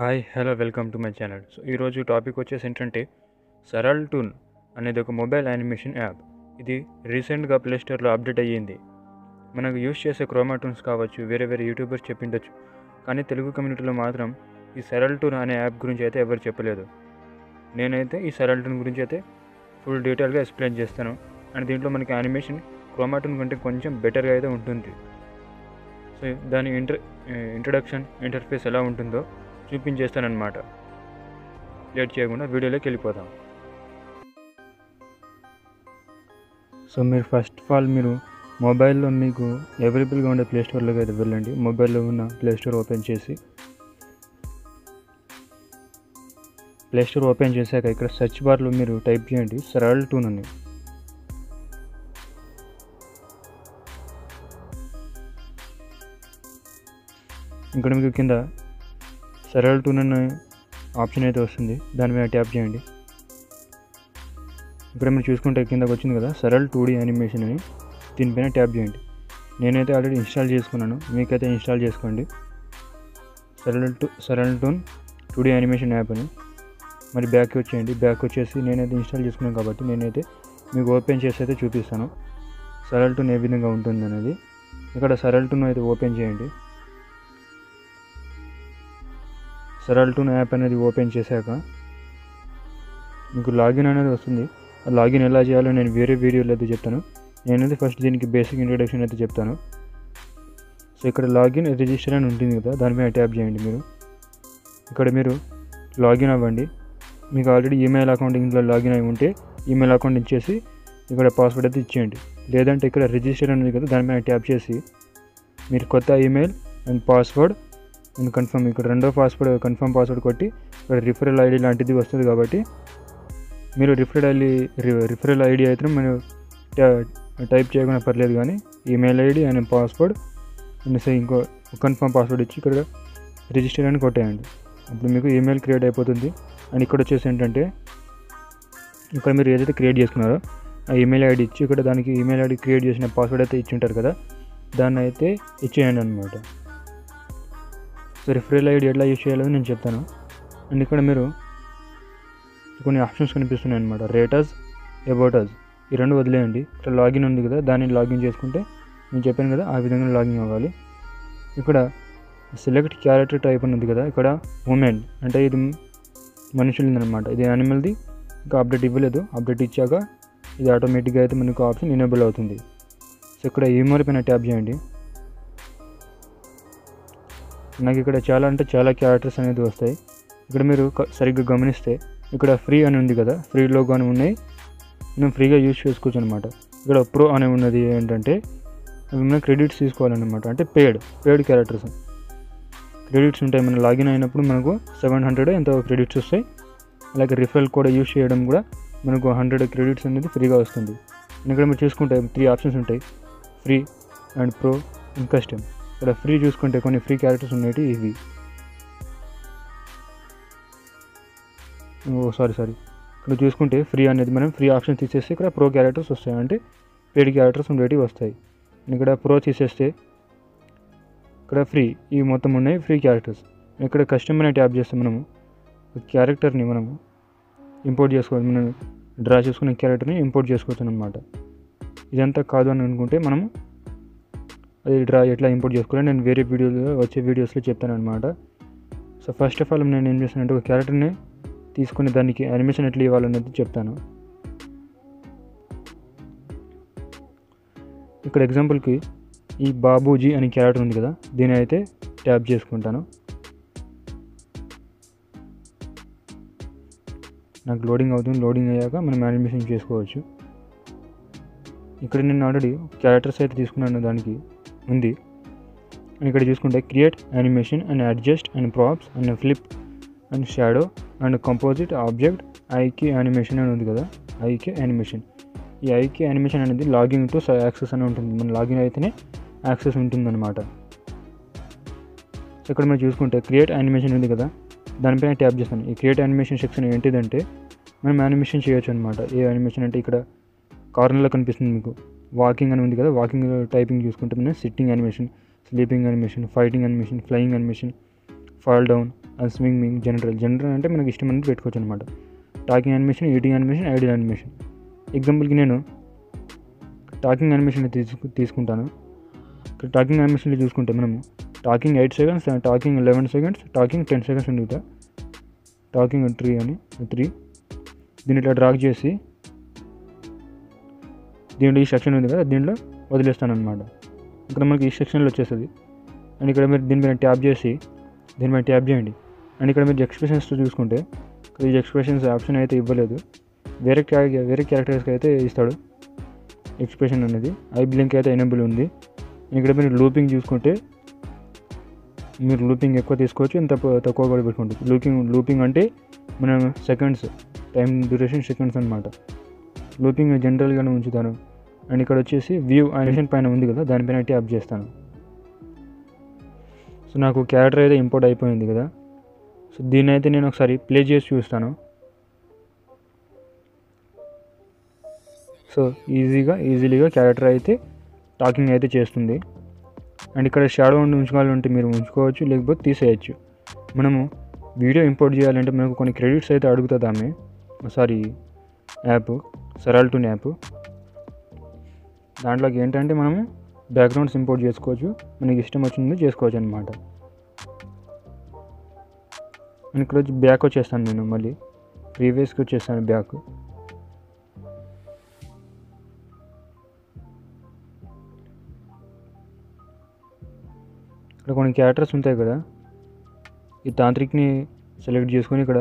Hi hello welcome to my channel. So ఈరోజు topic వచ్చేసి ఏంటంటే సరల్ టూన్ అనేది ఒక మొబైల్ యానిమేషన్ యాప్. ఇది రీసెంట్గా ప్లేస్టోర్లో అప్డేట్ అయ్యింది. మనకు యూస్ చేసే క్రోమాటూన్స్ కావచ్చు, వేరే యూట్యూబర్స్ చెప్పిండొచ్చు, కానీ తెలుగు కమ్యూనిటీలో మాత్రం ఈ సరల్ టూన్ అనే యాప్ గురించి అయితే ఎవరు చెప్పలేదు. నేనైతే ఈ సరల్ టూన్ గురించి అయితే ఫుల్ డీటెయిల్గా ఎక్స్ప్లెయిన్ చేస్తాను. అండ్ దీంట్లో మనకి యానిమేషన్ క్రోమాటూన్ కంటే కొంచెం బెటర్గా అయితే ఉంటుంది. సో దాని ఇంట్రడక్షన్ ఇంటర్ఫేస్ ఎలా ఉంటుందో చూపించేస్తానన్నమాట. లేట్ చేయకుండా వీడియోలోకి వెళ్ళిపోతాం. సో మీరు ఫస్ట్ ఆఫ్ ఆల్ మీరు మొబైల్లో మీకు అవైలబుల్గా ఉండే ప్లేస్టోర్లోకి అయితే వెళ్ళండి. మొబైల్లో ఉన్న ప్లేస్టోర్ ఓపెన్ చేసి ప్లేస్టోర్ ఓపెన్ చేశాక ఇక్కడ సెర్చ్ బార్లో మీరు టైప్ చేయండి సరల్ టూన్ అని. ఇక్కడ మీకు కింద సరల్ టూన్ అనే ఆప్షన్ అయితే వస్తుంది, దాని మీద ట్యాప్ చేయండి. ఇక్కడ మీరు చూసుకుంటే కిందకి వచ్చింది కదా సరల్ 2D యానిమేషన్ అని, దీనిపైన ట్యాప్ చేయండి. నేనైతే ఆల్రెడీ ఇన్స్టాల్ చేసుకున్నాను, మీకైతే ఇన్స్టాల్ చేసుకోండి Saral toon 2D animation app అని. మరి బ్యాక్ వచ్చేయండి. బ్యాక్ వచ్చేసి నేనైతే ఇన్స్టాల్ చేసుకున్నాను కాబట్టి నేనైతే మీకు ఓపెన్ చేసి అయితే చూపిస్తాను సరల్ టూన్ ఏ విధంగా ఉంటుంది అనేది. ఇక్కడ సరల్ టూన్ అయితే ఓపెన్ చేయండి. సరల్ టూన్ యాప్ అనేది ఓపెన్ చేశాక మీకు లాగిన్ అనేది వస్తుంది. ఆ లాగిన్ ఎలా చేయాలో నేను వేరే వీడియోలో అయితే చెప్తాను. నేనైతే ఫస్ట్ దీనికి బేసిక్ ఇంట్రొడక్షన్ అయితే చెప్తాను. సో ఇక్కడ లాగిన్ రిజిస్టర్ అని ఉంటుంది కదా, దాని మీద ట్యాప్ చేయండి. ఇక్కడ మీరు లాగిన్ అవ్వండి. మీకు ఆల్రెడీ ఈమెయిల్ అకౌంట్ ఇంట్లో లాగిన్ అయి ఉంటే ఈమెయిల్ అకౌంట్ ఇచ్చేసి ఇక్కడ పాస్వర్డ్ అయితే ఇచ్చేయండి. లేదంటే ఇక్కడ రిజిస్టర్ అనేది కదా, దాని మీద ట్యాప్ చేసి మీరు కొత్త email and password and confirm, ఇక్కడ రెండో పాస్వర్డ్ కన్ఫర్మ్ పాస్వర్డ్ కొట్టి ఇక్కడ రిఫరల్ ఐడి లాంటిది వస్తుంది కాబట్టి మీరు రిఫరల్ ఐడి అయితే మీరు టైప్ చేయకుండా పర్లేదు, కానీ email ID and password and ఇంకో కన్ఫర్మ్ పాస్వర్డ్ ఇచ్చి ఇక్కడ రిజిస్టర్ అని కొట్టేయండి. అప్పుడు మీకు ఈమెయిల్ క్రియేట్ అయిపోతుంది. అండ్ ఇక్కడ వచ్చేసి ఏంటంటే ఇక్కడ మీరు ఏదైతే క్రియేట్ చేసుకున్నారో ఆ ఈమెయిల్ ఐడి ఇచ్చి ఇక్కడ దానికి ఈమెయిల్ ఐడి క్రియేట్ చేసిన పాస్వర్డ్ అయితే ఇచ్చి ఉంటారు కదా, దాన్ని అయితే ఇచ్చేయండి అనమాట. సో రిఫరల్ ఐడి ఎట్లా యూజ్ చేయాలో నేను చెప్తాను. అండ్ ఇక్కడ మీరు కొన్ని ఆప్షన్స్ కనిపిస్తున్నాయి అనమాట. రేటస్, అబౌటస్, ఈ రెండు వదిలేయండి. ఇక్కడ లాగిన్ ఉంది కదా, దాన్ని లాగిన్ చేసుకుంటే నేను చెప్పాను కదా ఆ విధంగా లాగిన్ అవ్వాలి. ఇక్కడ సెలెక్ట్ క్యారెక్టర్ టైప్ అని ఉంది కదా, ఇక్కడ ఉమెన్ అంటే ఇది మనుషులది అనమాట, ఇది యానిమల్ది. ఇంకా అప్డేట్ ఇవ్వలేదు, అప్డేట్ ఇచ్చాక ఇది ఆటోమేటిక్గా అయితే మనకు ఆప్షన్ ఎనేబుల్ అవుతుంది. సో ఇక్కడ ఈమెయిల్ పైన ట్యాప్ చేయండి. నాకు ఇక్కడ చాలా క్యారెక్టర్స్ అనేది వస్తాయి. ఇక్కడ మీరు సరిగ్గా గమనిస్తే ఇక్కడ ఫ్రీ అని ఉంది కదా, ఫ్రీ లోగో అని ఉన్నాయి, మనం ఫ్రీగా యూజ్ చేసుకోవచ్చు అనమాట. ఇక్కడ ప్రో అని ఉన్నది ఏంటంటే అవి మనం క్రెడిట్స్ తీసుకోవాలన్నమాట, అంటే పెయిడ్ క్యారెక్టర్స్ క్రెడిట్స్ ఉంటాయి. మనం లాగిన్ అయినప్పుడు మనకు 700 ఎంతో క్రెడిట్స్ వస్తాయి. అలాగే రిఫరల్ కోడ్ యూజ్ చేయడం కూడా మనకు 100 క్రెడిట్స్ అనేది ఫ్రీగా వస్తుంది. ఇక్కడ మీరు చూసుకుంటే 3 ఆప్షన్స్ ఉంటాయి, free and pro and custom. ఇక్కడ ఫ్రీ చూసుకుంటే కొన్ని ఫ్రీ క్యారెక్టర్స్ ఉన్నాయి ఇవి. సారీ ఇక్కడ చూసుకుంటే ఫ్రీ అనేది మనం ఫ్రీ ఆప్షన్ తీసేస్తే ఇక్కడ ప్రో క్యారెక్టర్స్ వస్తాయి, అంటే పెయిడ్ క్యారెక్టర్స్ ఉండేటివి వస్తాయి. ఇక్కడ ప్రో తీసేస్తే ఇక్కడ ఫ్రీ, ఇవి మొత్తం ఉన్నాయి ఫ్రీ క్యారెక్టర్స్. ఇక్కడ కస్టమ్ అనే ట్యాప్ చేస్తే మనము క్యారెక్టర్ని మనము ఇంపోర్ట్ చేసుకోవచ్చు. మనం డ్రా చేసుకునే క్యారెక్టర్ని ఇంపోర్ట్ చేసుకోవచ్చు అనమాట. ఇదంతా కాదు అని అనుకుంటే మనము అది ఎట్లా ఇంపోర్ట్ చేసుకోవాలని నేను వేరే వచ్చే వీడియోస్లో చెప్తాను అనమాట. సో ఫస్ట్ ఆఫ్ ఆల్ నేను ఏం చేస్తానంటే ఒక క్యారెక్టర్ని తీసుకుని దానికి యానిమేషన్ ఎట్లా ఇవ్వాలనేది చెప్తాను. ఇక్కడ ఎగ్జాంపుల్కి ఈ బాబూజీ అనే క్యారెక్టర్ ఉంది కదా, దీని అయితే ట్యాప్ చేసుకుంటాను. నాకు లోడింగ్ అవుతుంది, లోడింగ్ అయ్యాక మనం యానిమేషన్ చేసుకోవచ్చు. ఇక్కడ నేను ఆల్రెడీ క్యారెక్టర్స్ అయితే తీసుకున్నాను, దానికి ఉంది. అండ్ ఇక్కడ చూసుకుంటే create animation and adjust and props and flip and shadow and composite object IK animation అని ఉంది కదా, ఐకే యానిమేషన్. ఈ ఐకే యానిమేషన్ అనేది లాగిన్ టు యాక్సెస్ అని ఉంటుంది, మనం లాగిన్ అయితేనే యాక్సెస్ ఉంటుందన్నమాట. సో ఇక్కడ మనం చూసుకుంటే క్రియేట్ యానిమేషన్ ఉంది కదా, దానిపైన ట్యాప్ చేస్తాను. ఈ క్రియేట్ యానిమేషన్ సెక్షన్ ఏంటిదంటే మనం యానిమేషన్ చేయొచ్చు అనమాట. ఏ యానిమేషన్ అంటే ఇక్కడ కార్నర్లో కనిపిస్తుంది మీకు వాకింగ్ అని ఉంది కదా, వాకింగ్ టైపింగ్ చూసుకుంటే మనం sitting animation, sleeping animation, fighting animation, flying animation, fall down, swinging, general అంటే మనకి ఇష్టమైనది పెట్టుకోవచ్చు అనమాట. Talking animation, eating animation, ideal animation. ఎగ్జాంపుల్కి నేను టాకింగ్ యానిమేషన్ తీసుకుంటాను. ఇక్కడ టాకింగ్ యానిమేషన్లో చూసుకుంటే మనము talking 8 seconds, talking 11 seconds, talking 10 seconds ఉంది కదా, టాకింగ్ 3 దీన్ని ఇట్లా డ్రాగ్ చేసి దీంట్లో ఈ సెక్షన్ ఉంది కదా దీంట్లో వదిలేస్తాను అనమాట. ఇక్కడ మనకి ఈ సెక్షన్లో వచ్చేస్తుంది. అండ్ ఇక్కడ మీరు దీనిపైన ట్యాప్ చేయండి. అండ్ ఇక్కడ మీరు ఎక్స్ప్రెషన్స్ చూసుకుంటే ఇక్కడ ఈ ఎక్స్ప్రెషన్స్ ఆప్షన్ అయితే ఇవ్వలేదు, వేరే క్యారెక్టర్స్కి అయితే ఇస్తాడు ఎక్స్ప్రెషన్ అనేది. ఐ బ్లింక్ అయితే ఎనేబుల్ ఉంది. ఇక్కడ మీరు లూపింగ్ చూసుకుంటే మీరు లూపింగ్ ఎక్కువ తీసుకోవచ్చు, ఇంత తక్కువ కూడా పెట్టుకోవచ్చు. లూపింగ్ అంటే మనం సెకండ్స్, టైం డ్యూరేషన్ సెకండ్స్ అనమాట. లూపింగ్ జనరల్గానే ఉంచుతాను. అండ్ ఇక్కడ వచ్చేసి వ్యూ యానిమేషన్ పైన ఉంది కదా దానిపైన ట్యాప్ చేస్తాను. సో నాకు క్యారెక్టర్ అయితే ఇంపోర్ట్ అయిపోయింది కదా. సో దీన్ని అయితే నేను ఒకసారి ప్లే చేసి చూస్తాను. సో ఈజీలీగా క్యారెక్టర్ అయితే టాకింగ్ అయితే చేస్తుంది. అండ్ ఇక్కడ షాడో ఉంచుకోవాలంటే మీరు ఉంచుకోవచ్చు, లేకపోతే తీసేయచ్చు. మనము వీడియో ఇంపోర్ట్ చేయాలంటే మనకు కొన్ని క్రెడిట్స్ అయితే అడుగుతుంది ఆమె, యాప్ Serato యాప్. దాంట్లోకి ఏంటంటే మనము బ్యాక్గ్రౌండ్స్ ఇంపోర్ట్ చేసుకోవచ్చు, మనకి ఇష్టం వచ్చింది చేసుకోవచ్చు అనమాట. అండ్ ఇక్కడ వచ్చి బ్యాక్ వచ్చేస్తాను, నేను మళ్ళీ ప్రీవియస్కి వచ్చేస్తాను బ్యాక్. ఇక్కడ కొన్ని క్యారెక్టర్స్ ఉంటాయి కదా, ఈ తాంత్రిక్ని సెలెక్ట్ చేసుకొని ఇక్కడ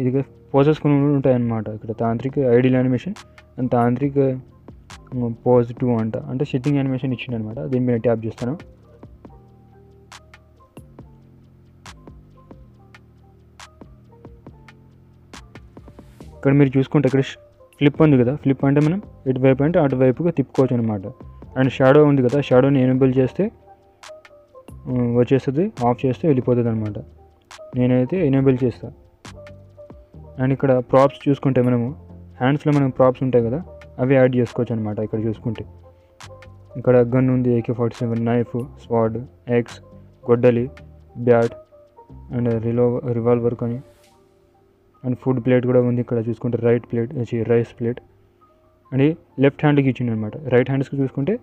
ఇది పోజెస్ కొన్ని ఉంటాయి అన్నమాట. ఇక్కడ tantric ideal animation and tantric pose 2 అంటే సిట్టింగ్ యానిమేషన్ ఇచ్చింది అనమాట. దీని మీద ట్యాప్ చేస్తాను. ఇక్కడ మీరు చూసుకుంటే ఇక్కడ ఫ్లిప్ ఉంది కదా, ఫ్లిప్ అంటే మనం ఇటువైపు అంటే అటువైపుగా తిప్పుకోవచ్చు అనమాట. అండ్ షాడో ఉంది కదా, షాడోని ఎనేబుల్ చేస్తే వచ్చేస్తుంది, ఆఫ్ చేస్తే వెళ్ళిపోతుంది అనమాట. నేనైతే ఎనేబుల్ చేస్తాను. అండ్ ఇక్కడ ప్రాప్స్ చూసుకుంటే మనము హ్యాండ్స్లో మనకు ప్రాప్స్ ఉంటాయి కదా, అవి యాడ్ చేసుకోవచ్చు అనమాట. ఇక్కడ చూసుకుంటే ఇక్కడ గన్ ఉంది, AK-47, నైఫ్, స్వాడ్, ఎక్స్, గొడ్డలి, బ్యాట్ అండ్ రివాల్వర్ కానీ. అండ్ ఫుడ్ ప్లేట్ కూడా ఉంది ఇక్కడ చూసుకుంటే, రైస్ ప్లేట్. అండ్ లెఫ్ట్ హ్యాండ్కి ఇచ్చిండు అనమాట. రైట్ హ్యాండ్స్కి చూసుకుంటే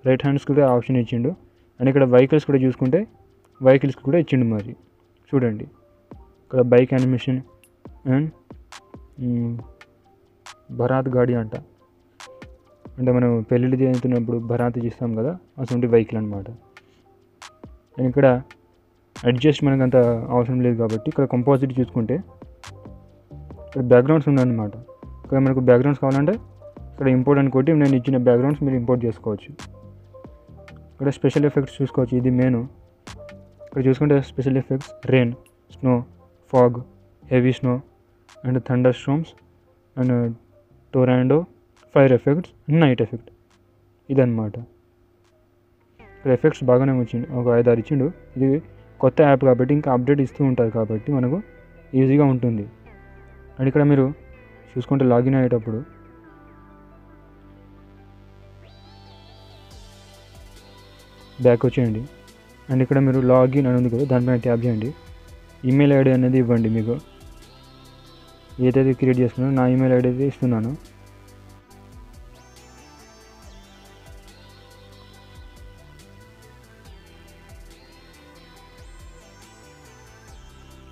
రైట్ హ్యాండ్స్కి కూడా ఆప్షన్ ఇచ్చిండు. అండ్ ఇక్కడ వెహికల్స్ కూడా చూసుకుంటే వెహికల్స్కి కూడా ఇచ్చిండు. మరి చూడండి ఇక్కడ బైక్ యానిమేషన్ అండ్ బరాత్ గాడి అంటే మనం పెళ్ళిళ్ళు చేస్తున్నప్పుడు బరాత్ చేస్తాం కదా, అటువంటి వెహికల్ అనమాట. అండ్ ఇక్కడ అడ్జస్ట్ మనకు అంత అవసరం లేదు కాబట్టి ఇక్కడ కంపోజిట్ చూసుకుంటే ఇక్కడ బ్యాక్గ్రౌండ్స్ ఉన్నాయన్నమాట. ఇక్కడ మనకు బ్యాక్గ్రౌండ్స్ కావాలంటే ఇక్కడ ఇంపోర్ట్ అని కొట్టి నేను ఇచ్చిన బ్యాక్గ్రౌండ్స్ మీరు ఇంపోర్ట్ చేసుకోవచ్చు. ఇక్కడ స్పెషల్ ఎఫెక్ట్స్ చూసుకోవచ్చు, ఇది మెయిన్. ఇక్కడ చూసుకుంటే special effects rain, snow, fog, heavy snow and thunderstorms and tornado, fire effects, night effect, ఇదన్నమాట. ఇక్కడ ఎఫెక్ట్స్ బాగానే వచ్చింది, ఒక 5-6 ఇచ్చిండు. ఇది కొత్త యాప్ కాబట్టి ఇంకా అప్డేట్ ఇస్తూ ఉంటారు కాబట్టి మనకు ఈజీగా ఉంటుంది. అండ్ ఇక్కడ మీరు చూసుకుంటే లాగిన్ అయ్యేటప్పుడు బ్యాక్ వచ్చేయండి. అండ్ ఇక్కడ మీరు లాగిన్ అని ఉంది కదా, దానిపైన ట్యాప్ చేయండి. ఈమెయిల్ ఐడి అనేది ఇవ్వండి. మీకు ఏదైతే క్రియేట్ చేస్తున్నానో నా ఈమెయిల్ ఐడి అయితే ఇస్తున్నాను.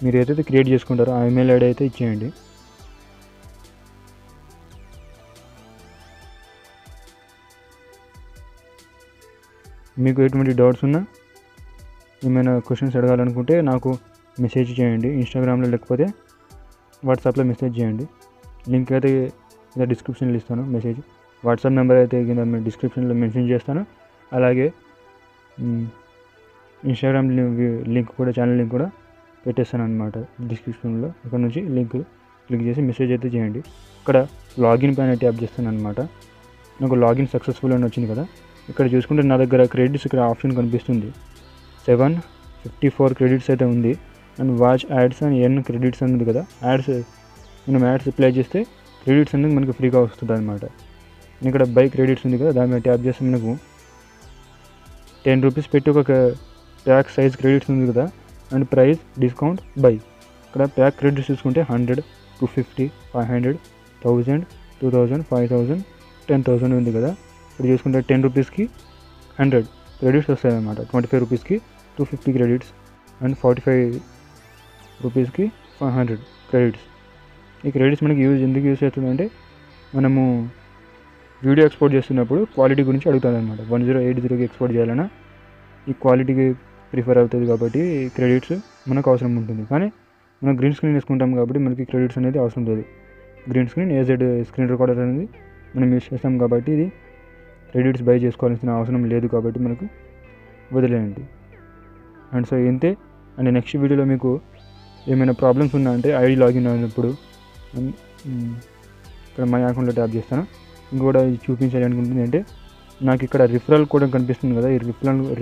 మీరు ఏదైతే క్రియేట్ చేసుకుంటారో ఆ ఈమెయిల్ ఐడి అయితే ఇచ్చేయండి. మీకు ఎటువంటి డౌట్స్ ఉన్నా, ఏమైనా క్వశ్చన్స్ అడగాలనుకుంటే నాకు మెసేజ్ చేయండి ఇన్స్టాగ్రామ్లో, లేకపోతే వాట్సాప్లో మెసేజ్ చేయండి. లింక్ అయితే కింద డిస్క్రిప్షన్లో ఇస్తాను. మెసేజ్ వాట్సాప్ నెంబర్ అయితే కింద డిస్క్రిప్షన్లో మెన్షన్ చేస్తాను. అలాగే ఇన్స్టాగ్రామ్ లింక్ కూడా, ఛానల్ లింక్ కూడా పెట్టేస్తాను అనమాట డిస్క్రిప్షన్లో. ఇక్కడ నుంచి లింక్ క్లిక్ చేసి మెసేజ్ అయితే చేయండి. ఇక్కడ లాగిన్ పైన ట్యాప్ చేస్తాను అనమాట. నాకు లాగిన్ సక్సెస్ఫుల్ అని వచ్చింది కదా. ఇక్కడ చూసుకుంటే నా దగ్గర క్రెడిట్స్ ఇక్కడ ఆప్షన్ కనిపిస్తుంది. 754 క్రెడిట్స్ అయితే ఉంది. అండ్ వాచ్ యాడ్స్ అని ఎన్ క్రెడిట్స్ అనేది కదా, మనం యాడ్స్ అప్లై చేస్తే క్రెడిట్స్ అనేది మనకు ఫ్రీగా వస్తుంది అనమాట. ఇక్కడ బై క్రెడిట్స్ ఉంది కదా, దాని మీద ట్యాప్ చేస్తే మనకు 10 రూపీస్ పెట్టి ఒక ట్యాక్స్ సైజ్ క్రెడిట్స్ ఉంది కదా, అండ్ ప్రైస్ డిస్కౌంట్ బై. ఇక్కడ ప్యాక్ క్రెడిట్స్ చూసుకుంటే 100, 250, 500, 1000, 2000, 5000, 10,000 ఉంది కదా. ఇక్కడ చూసుకుంటే 10 రూపీస్కి 100 క్రెడిట్స్ వస్తాయి అన్నమాట. 25 రూపీస్కి 250 క్రెడిట్స్ అండ్ 45 రూపీస్కి 500 క్రెడిట్స్. ఈ క్రెడిట్స్ మనకి ఎందుకు యూజ్ చేస్తుందంటే మనము వీడియో ఎక్స్పోర్ట్ చేస్తున్నప్పుడు క్వాలిటీ గురించి అడుగుతుంది అనమాట. 1080కి ఎక్స్పోర్ట్ చేయాలన్నా ఈ క్వాలిటీకి ప్రిఫర్ అవుతుంది కాబట్టి క్రెడిట్స్ మనకు అవసరం ఉంటుంది. కానీ మనం గ్రీన్ స్క్రీన్ వేసుకుంటాం కాబట్టి మనకి క్రెడిట్స్ అనేది అవసరం లేదు. Green screen AZ screen recorder అనేది మనం యూజ్ చేస్తాం కాబట్టి ఇది క్రెడిట్స్ బై చేసుకోవాల్సిన అవసరం లేదు కాబట్టి మనకు వదిలేయండి. అండ్ సో ఇంతే. అండ్ నెక్స్ట్ వీడియోలో మీకు ఏమైనా ప్రాబ్లమ్స్ ఉన్నా అంటే ఐడి లాగిన్ అయినప్పుడు ఇక్కడ మై అకౌంట్లో ట్యాప్ చేస్తాను. ఇంకోటి చూపించాలి అనుకుంటుంది అంటే నాకు ఇక్కడ రిఫరల్ కోడ్ కనిపిస్తుంది కదా. ఈ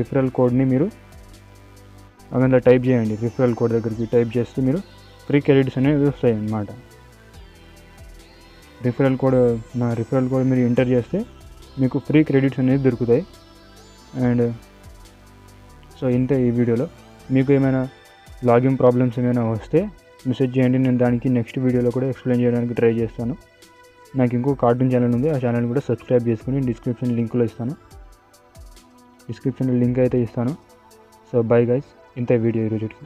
రిఫరల్ కోడ్ని మీరు అందులో టైప్ చేయండి. రిఫరల్ కోడ్ దగ్గరికి టైప్ చేస్తే మీరు ఫ్రీ క్రెడిట్స్ అనేవి వస్తాయి అన్నమాట. నా రిఫరల్ కోడ్ మీరు ఎంటర్ చేస్తే మీకు ఫ్రీ క్రెడిట్స్ అనేవి దొరుకుతాయి. అండ్ సో ఇంతే ఈ వీడియోలో. మీకు ఏమైనా లాగిన్ ప్రాబ్లమ్స్ ఏమైనా వస్తే మెసేజ్ చేయండి. నేను దానికి నెక్స్ట్ వీడియోలో కూడా ఎక్స్ప్లెయిన్ చేయడానికి ట్రై చేస్తాను. నాకు ఇంకో కార్టూన్ ఛానల్ ఉంది, ఆ ఛానల్ కూడా సబ్స్క్రైబ్ చేసుకుని డిస్క్రిప్షన్ లింక్ అయితే ఇస్తాను. సో బై గైస్, ఇంత వీడియో ఈరోజుకి.